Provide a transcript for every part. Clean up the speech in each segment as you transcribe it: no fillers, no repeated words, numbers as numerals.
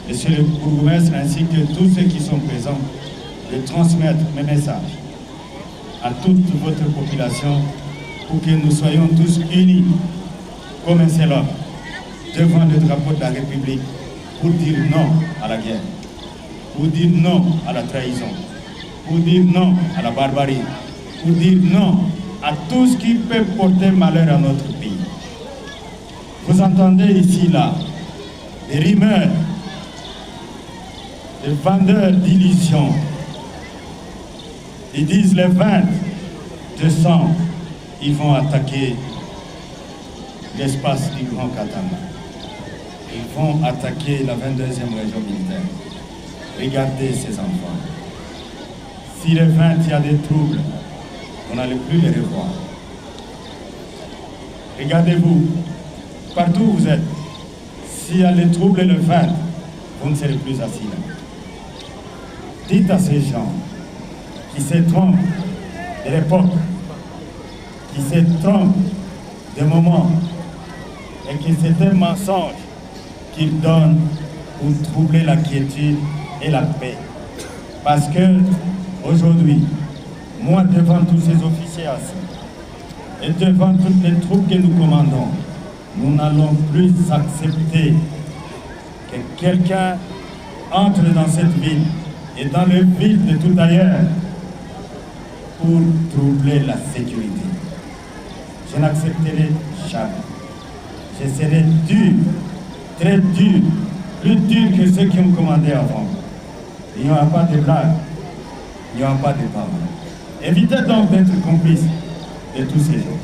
Monsieur le bourgmestre ainsi que tous ceux qui sont présents, de transmettre mes messages à toute votre population pour que nous soyons tous unis comme un seul homme devant le drapeau de la République pour dire non à la guerre, pour dire non à la trahison, pour dire non à la barbarie, pour dire non à tout ce qui peut porter malheur à notre pays. Vous entendez ici, là, des rumeurs, des vendeurs d'illusions. Ils disent le 20 décembre, ils vont attaquer l'espace du Grand Katanga. Ils vont attaquer la 22e région militaire. Regardez ces enfants. Si le 20, il y a des troubles, on n'allait plus les revoir. Regardez-vous, partout où vous êtes, s'il y a des troubles le 20, vous ne serez plus assis là. Dites à ces gens qui se trompent de l'époque, qui se trompent des moments, et que c'est un mensonge qu'ils donnent pour troubler la quiétude et la paix. Parce que aujourd'hui, moi devant tous ces officiers assis, et devant toutes les troupes que nous commandons, nous n'allons plus accepter que quelqu'un entre dans cette ville et dans les villes de tout ailleurs pour troubler la sécurité. Je n'accepterai jamais. Je serai dur, très dur, plus dur que ceux qui ont commandé avant. Il n'y aura pas de blagues, il n'y aura pas de paroles. Évitez donc d'être complices de tous ces gens.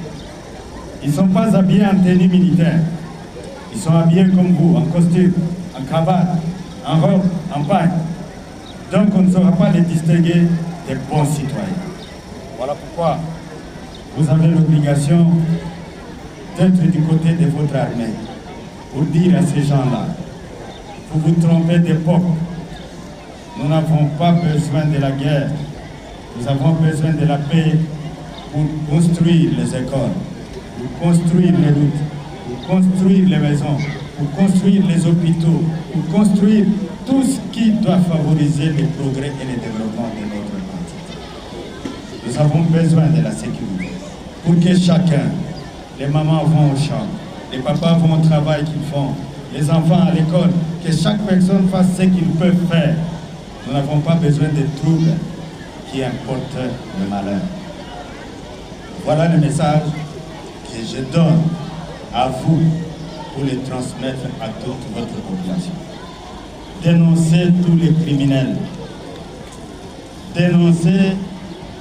Ils ne sont pas habillés en tenue militaire. Ils sont habillés comme vous, en costume, en cravate, en robe, en pagne. Donc on ne saura pas les distinguer des bons citoyens. Voilà pourquoi vous avez l'obligation d'être du côté de votre armée pour dire à ces gens-là, vous vous trompez d'époque. Nous n'avons pas besoin de la guerre. Nous avons besoin de la paix pour construire les écoles, pour construire les routes, pour construire les maisons, pour construire les hôpitaux, pour construire tout ce qui doit favoriser le progrès et le développement de notre pays. Nous avons besoin de la sécurité pour que chacun, les mamans vont au champ, les papas vont au travail qu'ils font, les enfants à l'école, que chaque personne fasse ce qu'il peut faire. Nous n'avons pas besoin de troubles qui importent le malheur. Voilà le message que je donne à vous pour le transmettre à toute votre population. Dénoncez tous les criminels. Dénoncez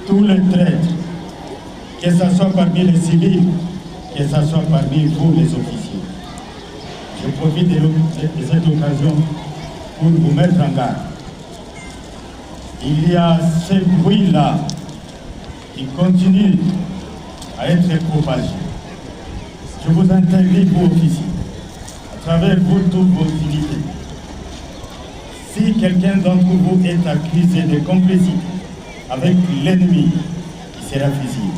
tous les traîtres, que ce soit parmi les civils, que ce soit parmi vous les officiers. Je profite de cette occasion pour vous mettre en garde. Il y a ce bruit-là qui continue à être propagé. Je vous interdis, vous officiers, à travers vous toutes vos unités. Si quelqu'un d'entre vous est accusé de complicité avec l'ennemi, il sera fusillé.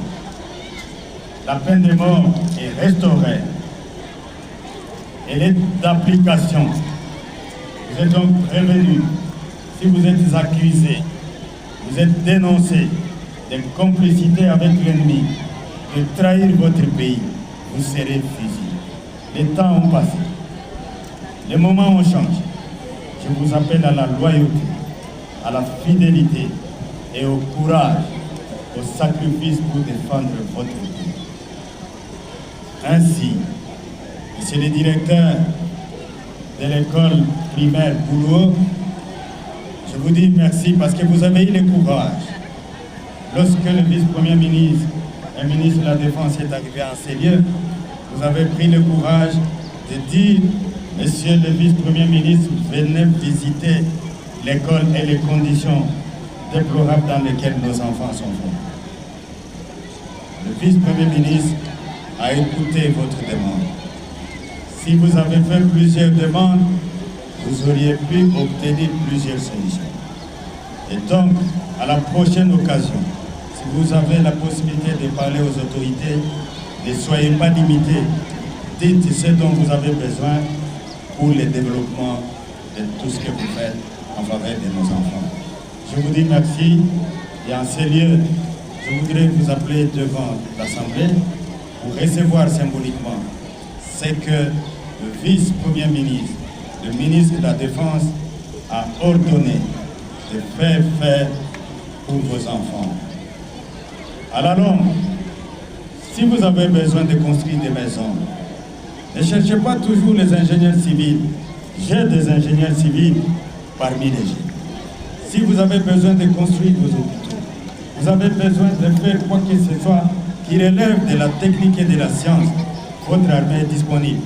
La peine de mort est restaurée. Elle est d'application. Vous êtes donc prévenus. Si vous êtes accusé, vous êtes dénoncé de complicité avec l'ennemi, de trahir votre pays, vous serez fusillé. Les temps ont passé. Les moments ont changé. Je vous appelle à la loyauté, à la fidélité et au courage, au sacrifice pour défendre votre pays. Ainsi, Monsieur le directeur de l'école primaire Boulogne, je vous dis merci parce que vous avez eu le courage. Lorsque le vice-premier ministre et ministre de la Défense est arrivé en ces lieux, vous avez pris le courage de dire, Monsieur le vice-premier ministre, venez visiter l'école et les conditions déplorables dans lesquelles nos enfants sont formés. Le vice-premier ministre a écouté votre demande. Si vous avez fait plusieurs demandes, vous auriez pu obtenir plusieurs solutions. Et donc, à la prochaine occasion, si vous avez la possibilité de parler aux autorités, ne soyez pas limités. Dites ce dont vous avez besoin pour le développement de tout. tout ce que vous faites en faveur de nos enfants. Je vous dis merci et en ces lieux, je voudrais vous appeler devant l'Assemblée pour recevoir symboliquement ce que le vice-premier ministre, le ministre de la Défense, a ordonné de faire pour vos enfants. À la longue, si vous avez besoin de construire des maisons, ne cherchez pas toujours les ingénieurs civils. J'ai des ingénieurs civils parmi les jeunes. Si vous avez besoin de construire vos hôpitaux, vous avez besoin de faire quoi que ce soit qui relève de la technique et de la science, votre armée est disponible.